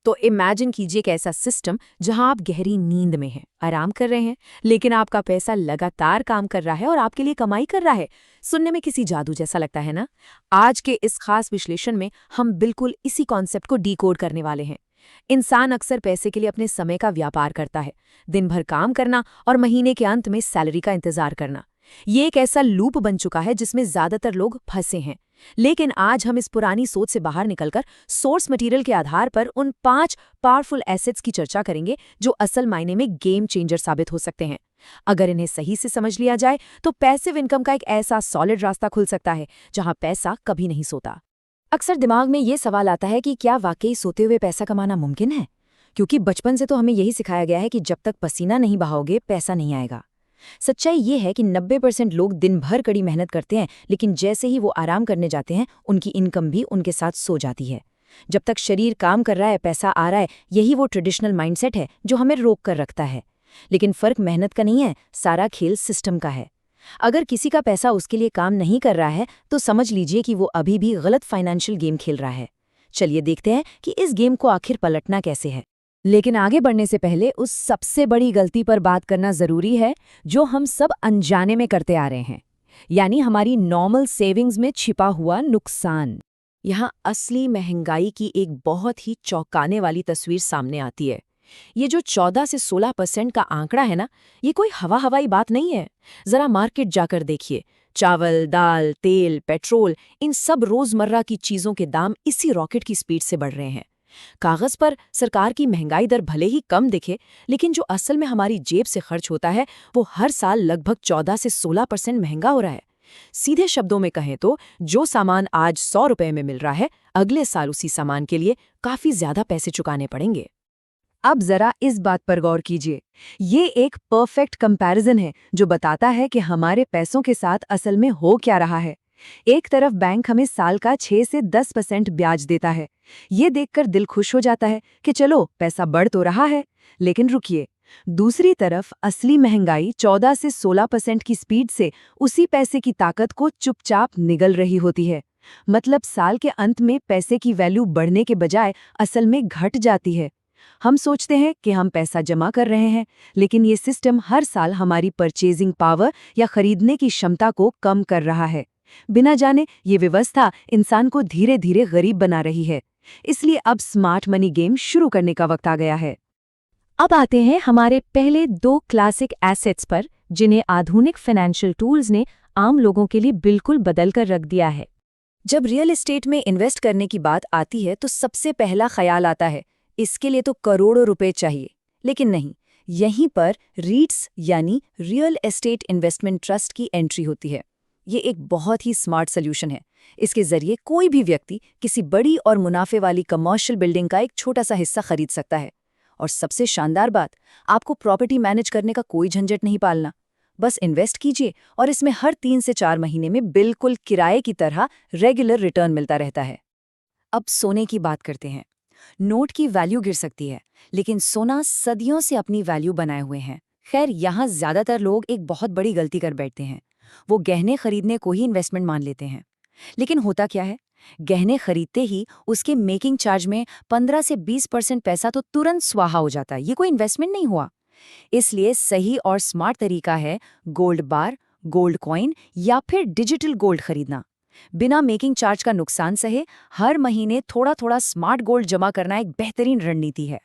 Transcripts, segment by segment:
तो इमेजिन कीजिए एक ऐसा सिस्टम जहां आप गहरी नींद में हैं, आराम कर रहे हैं, लेकिन आपका पैसा लगातार काम कर रहा है और आपके लिए कमाई कर रहा है। सुनने में किसी जादू जैसा लगता है ना? आज के इस खास विश्लेषण में हम बिल्कुल इसी कॉन्सेप्ट को डीकोड करने वाले हैं। इंसान अक्सर पैसे के लिए अपने समय का व्यापार करता है, दिन भर काम करना और महीने के अंत में सैलरी का इंतजार करना। ये एक ऐसा लूप बन चुका है जिसमें ज्यादातर लोग फंसे हैं। लेकिन आज हम इस पुरानी सोच से बाहर निकलकर सोर्स मटेरियल के आधार पर उन 5 पावरफुल एसेट्स की चर्चा करेंगे जो असल मायने में गेम चेंजर साबित हो सकते हैं। अगर इन्हें सही से समझ लिया जाए तो पैसिव इनकम का एक ऐसा सॉलिड रास्ता खुल सकता है जहां पैसा कभी नहीं सोता। अक्सर दिमाग में ये सवाल आता है कि क्या वाकई सोते हुए पैसा कमाना मुमकिन है? क्योंकि बचपन से तो हमें यही सिखाया गया है कि जब तक पसीना नहीं बहाओगे पैसा नहीं आएगा। सच्चाई ये है कि 90% लोग दिन भर कड़ी मेहनत करते हैं, लेकिन जैसे ही वो आराम करने जाते हैं उनकी इनकम भी उनके साथ सो जाती है। जब तक शरीर काम कर रहा है पैसा आ रहा है, यही वो ट्रेडिशनल माइंडसेट है जो हमें रोक कर रखता है। लेकिन फर्क मेहनत का नहीं है, सारा खेल सिस्टम का है। अगर किसी का पैसा उसके लिए काम नहीं कर रहा है तो समझ लीजिए कि वो अभी भी गलत फाइनेंशियल गेम खेल रहा है। चलिए देखते हैं कि इस गेम को आखिर पलटना कैसे है। लेकिन आगे बढ़ने से पहले उस सबसे बड़ी गलती पर बात करना जरूरी है जो हम सब अनजाने में करते आ रहे हैं, यानी हमारी नॉर्मल सेविंग्स में छिपा हुआ नुकसान। यहाँ असली महंगाई की एक बहुत ही चौंकाने वाली तस्वीर सामने आती है। ये जो 14 से 16% का आंकड़ा है ना, ये कोई हवाई बात नहीं है। जरा मार्केट जाकर देखिए, चावल, दाल, तेल, पेट्रोल, इन सब रोजमर्रा की चीजों के दाम इसी रॉकेट की स्पीड से बढ़ रहे हैं। कागज पर सरकार की महंगाई दर भले ही कम दिखे, लेकिन जो असल में हमारी जेब से खर्च होता है वो हर साल लगभग 14 से 16% महंगा हो रहा है। सीधे शब्दों में कहें तो जो सामान आज 100 रुपए में मिल रहा है, अगले साल उसी सामान के लिए काफी ज्यादा पैसे चुकाने पड़ेंगे। अब जरा इस बात पर गौर कीजिए। ये एक परफेक्ट कंपैरिजन है जो बताता है कि हमारे पैसों के साथ असल में हो क्या रहा है। एक तरफ बैंक हमें साल का 6 से 10% ब्याज देता है। ये देखकर दिल खुश हो जाता है कि चलो पैसा बढ़ तो रहा है। लेकिन रुकिए, दूसरी तरफ असली महंगाई 14 से 16% की स्पीड से उसी पैसे की ताकत को चुपचाप निगल रही होती है। मतलब साल के अंत में पैसे की वैल्यू बढ़ने के बजाय असल में घट जाती है। हम सोचते हैं कि हम पैसा जमा कर रहे हैं, लेकिन ये सिस्टम हर साल हमारी परचेजिंग पावर या खरीदने की क्षमता को कम कर रहा है। बिना जाने ये व्यवस्था इंसान को धीरे धीरे गरीब बना रही है। इसलिए अब स्मार्ट मनी गेम शुरू करने का वक्त आ गया है। अब आते हैं हमारे पहले 2 क्लासिक एसेट्स पर, जिन्हें आधुनिक फाइनेंशियल टूल्स ने आम लोगों के लिए बिल्कुल बदल कर रख दिया है। जब रियल एस्टेट में इन्वेस्ट करने की बात आती है तो सबसे पहला ख्याल आता है इसके लिए तो करोड़ों रुपए चाहिए। लेकिन नहीं, यहीं पर रीट्स यानी रियल एस्टेट इन्वेस्टमेंट ट्रस्ट की एंट्री होती है। ये एक बहुत ही स्मार्ट सॉल्यूशन है। इसके जरिए कोई भी व्यक्ति किसी बड़ी और मुनाफे वाली कमर्शियल बिल्डिंग का एक छोटा सा हिस्सा खरीद सकता है। और सबसे शानदार बात, आपको प्रॉपर्टी मैनेज करने का कोई झंझट नहीं पालना। बस इन्वेस्ट कीजिए और इसमें हर 3 से 4 महीने में बिल्कुल किराए की तरह रेगुलर रिटर्न मिलता रहता है। अब सोने की बात करते हैं। नोट की वैल्यू गिर सकती है, लेकिन सोना सदियों से अपनी वैल्यू बनाए हुए हैं। खैर, यहाँ ज्यादातर लोग एक बहुत बड़ी गलती कर बैठते हैं। वो गहने खरीदने को ही इन्वेस्टमेंट मान लेते हैं। लेकिन होता क्या है, गहने खरीदते ही उसके मेकिंग चार्ज में 15 से 20% पैसा तो तुरंत स्वाहा हो जाता है। ये कोई इन्वेस्टमेंट नहीं हुआ। इसलिए सही और स्मार्ट तरीका है गोल्ड बार, गोल्ड कॉइन या फिर डिजिटल गोल्ड खरीदना। बिना मेकिंग चार्ज का नुकसान सहे हर महीने थोड़ा थोड़ा स्मार्ट गोल्ड जमा करना एक बेहतरीन रणनीति है।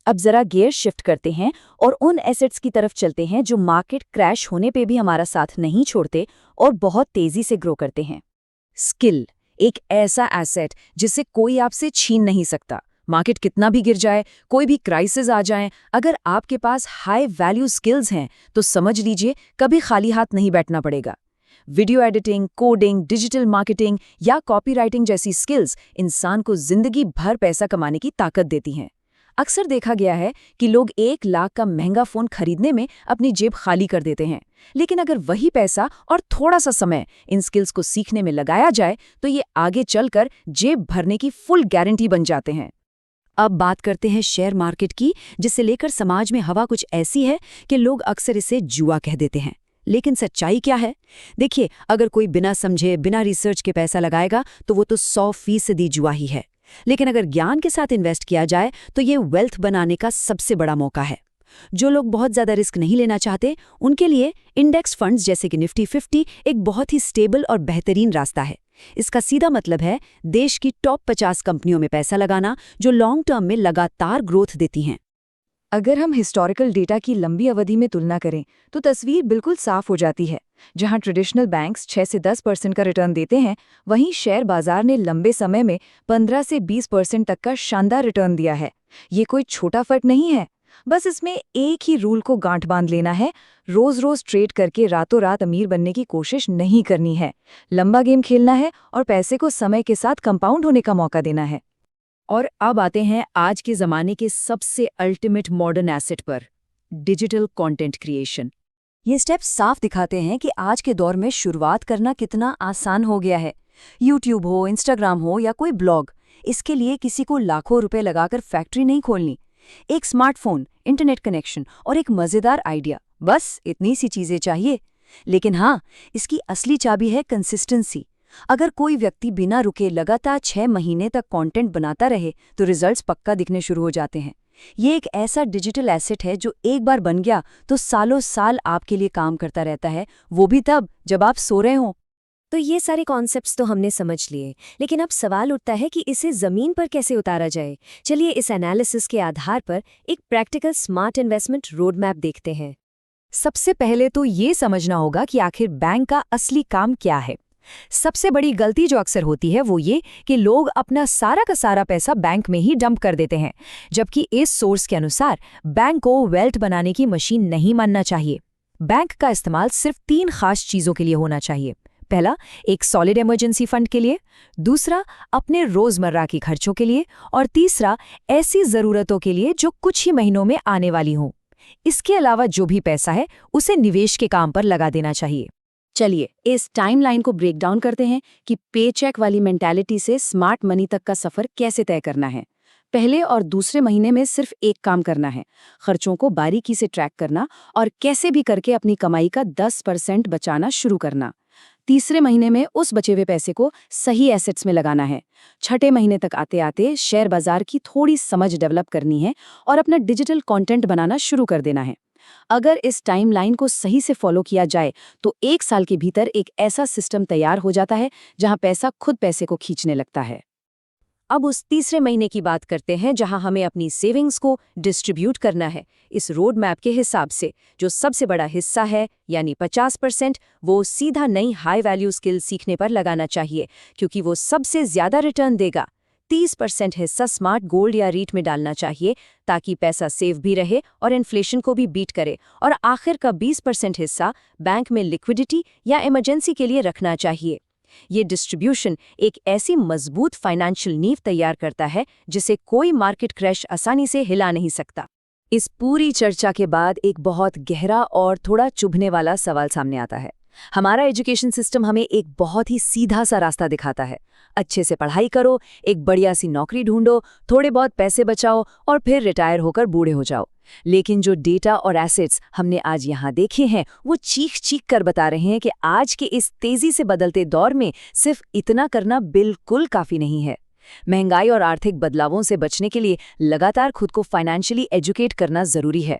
अब जरा गियर शिफ्ट करते हैं और उन एसेट्स की तरफ चलते हैं जो मार्केट क्रैश होने पे भी हमारा साथ नहीं छोड़ते और बहुत तेजी से ग्रो करते हैं। स्किल एक ऐसा एसेट जिसे कोई आपसे छीन नहीं सकता। मार्केट कितना भी गिर जाए, कोई भी क्राइसिस आ जाए, अगर आपके पास हाई वैल्यू स्किल्स हैं तो समझ लीजिए कभी खाली हाथ नहीं बैठना पड़ेगा। Video editing, coding, digital marketing या कॉपीराइटिंग जैसी स्किल्स इंसान को जिंदगी भर पैसा कमाने की ताकत देती हैं। अक्सर देखा गया है कि लोग 1 लाख का महंगा फोन खरीदने में अपनी जेब खाली कर देते हैं, लेकिन अगर वही पैसा और थोड़ा सा समय इन स्किल्स को सीखने में लगाया जाए तो ये आगे चलकर जेब भरने की फुल गारंटी बन जाते हैं। अब बात करते हैं शेयर मार्केट की, जिसे लेकर समाज में हवा कुछ ऐसी है कि लोग अक्सर इसे जुआ कह देते हैं। लेकिन सच्चाई क्या है? देखिए, अगर कोई बिना समझे, बिना रिसर्च के पैसा लगाएगा तो वो तो 100% जुआ ही है। लेकिन अगर ज्ञान के साथ इन्वेस्ट किया जाए तो ये वेल्थ बनाने का सबसे बड़ा मौका है। जो लोग बहुत ज़्यादा रिस्क नहीं लेना चाहते, उनके लिए इंडेक्स फंड्स जैसे कि निफ्टी 50 एक बहुत ही स्टेबल और बेहतरीन रास्ता है। इसका सीधा मतलब है देश की टॉप 50 कंपनियों में पैसा लगाना जो लॉन्ग टर्म में लगातार ग्रोथ देती हैं। अगर हम हिस्टोरिकल डेटा की लंबी अवधि में तुलना करें तो तस्वीर बिल्कुल साफ हो जाती है। जहां ट्रेडिशनल बैंक्स 6 से 10% का रिटर्न देते हैं, वहीं शेयर बाजार ने लंबे समय में 15 से 20% तक का शानदार रिटर्न दिया है। ये कोई छोटा फर्क नहीं है, बस इसमें एक ही रूल को गांठ बांध लेना है। रोज रोज ट्रेड करके रातों रात अमीर बनने की कोशिश नहीं करनी है। लंबा गेम खेलना है और पैसे को समय के साथ कंपाउंड होने का मौका देना है। और अब आते हैं आज के ज़माने के सबसे अल्टीमेट मॉडर्न एसेट पर, डिजिटल कंटेंट क्रिएशन। ये स्टेप्स साफ दिखाते हैं कि आज के दौर में शुरुआत करना कितना आसान हो गया है। यूट्यूब हो, इंस्टाग्राम हो या कोई ब्लॉग, इसके लिए किसी को लाखों रुपए लगाकर फैक्ट्री नहीं खोलनी। एक स्मार्टफोन, इंटरनेट कनेक्शन और एक मज़ेदार आइडिया, बस इतनी सी चीज़ें चाहिए। लेकिन हाँ, इसकी असली चाबी है कंसिस्टेंसी। अगर कोई व्यक्ति बिना रुके लगातार 6 महीने तक कंटेंट बनाता रहे तो रिजल्ट्स पक्का दिखने शुरू हो जाते हैं। ये एक ऐसा डिजिटल एसेट है जो एक बार बन गया तो सालों साल आपके लिए काम करता रहता है, वो भी तब जब आप सो रहे हों। तो ये सारे कॉन्सेप्ट्स तो हमने समझ लिए, लेकिन अब सवाल उठता है कि इसे ज़मीन पर कैसे उतारा जाए। चलिए इस एनालिसिस के आधार पर एक practical smart investment road map देखते हैं। सबसे पहले तो ये समझना होगा कि आखिर बैंक का असली काम क्या है। सबसे बड़ी गलती जो अक्सर होती है वो ये कि लोग अपना सारा का सारा पैसा बैंक में ही डंप कर देते हैं, जबकि इस सोर्स के अनुसार बैंक को वेल्थ बनाने की मशीन नहीं मानना चाहिए। बैंक का इस्तेमाल सिर्फ 3 खास चीज़ों के लिए होना चाहिए। पहला, एक सॉलिड इमरजेंसी फंड के लिए, दूसरा अपने रोजमर्रा के खर्चों के लिए, और तीसरा ऐसी ज़रूरतों के लिए जो कुछ ही महीनों में आने वाली हों। इसके अलावा जो भी पैसा है उसे निवेश के काम पर लगा देना चाहिए। चलिए इस टाइमलाइन को ब्रेक डाउन करते हैं कि पेचेक वाली मेंटालिटी से स्मार्ट मनी तक का सफर कैसे तय करना है। पहले और दूसरे महीने में सिर्फ एक काम करना है, खर्चों को बारीकी से ट्रैक करना और कैसे भी करके अपनी कमाई का 10% बचाना शुरू करना। तीसरे महीने में उस बचे हुए पैसे को सही एसेट्स में लगाना है। छठे महीने तक आते आते शेयर बाजार की थोड़ी समझ डेवलप करनी है और अपना डिजिटल कंटेंट बनाना शुरू कर देना है। अगर इस टाइमलाइन को सही से फॉलो किया जाए तो 1 साल के भीतर एक ऐसा सिस्टम तैयार हो जाता है जहां पैसा खुद पैसे को खींचने लगता है। अब उस तीसरे महीने की बात करते हैं जहां हमें अपनी सेविंग्स को डिस्ट्रीब्यूट करना है। इस रोड मैप के हिसाब से जो सबसे बड़ा हिस्सा है यानी 50%, वो सीधा नई हाई वैल्यू स्किल सीखने पर लगाना चाहिए क्योंकि वो सबसे ज्यादा रिटर्न देगा। 30% हिस्सा स्मार्ट गोल्ड या रीट में डालना चाहिए ताकि पैसा सेव भी रहे और इन्फ्लेशन को भी बीट करे, और आखिर का 20% हिस्सा बैंक में लिक्विडिटी या इमरजेंसी के लिए रखना चाहिए। ये डिस्ट्रीब्यूशन एक ऐसी मजबूत फाइनेंशियल नींव तैयार करता है जिसे कोई मार्केट क्रैश आसानी से हिला नहीं सकता। इस पूरी चर्चा के बाद एक बहुत गहरा और थोड़ा चुभने वाला सवाल सामने आता है। हमारा एजुकेशन सिस्टम हमें एक बहुत ही सीधा सा रास्ता दिखाता है, अच्छे से पढ़ाई करो, एक बढ़िया सी नौकरी ढूंढो, थोड़े बहुत पैसे बचाओ और फिर रिटायर होकर बूढ़े हो जाओ। लेकिन जो डेटा और एसेट्स हमने आज यहाँ देखे हैं वो चीख चीख कर बता रहे हैं कि आज के इस तेजी से बदलते दौर में सिर्फ इतना करना बिल्कुल काफी नहीं है। महंगाई और आर्थिक बदलावों से बचने के लिए लगातार खुद को फाइनेंशियली एजुकेट करना जरूरी है।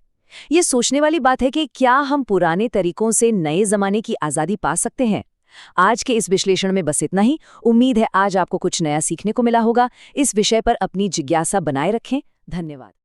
ये सोचने वाली बात है कि क्या हम पुराने तरीकों से नए जमाने की आज़ादी पा सकते हैं। आज के इस विश्लेषण में बस इतना ही। उम्मीद है आज आपको कुछ नया सीखने को मिला होगा। इस विषय पर अपनी जिज्ञासा बनाए रखें। धन्यवाद।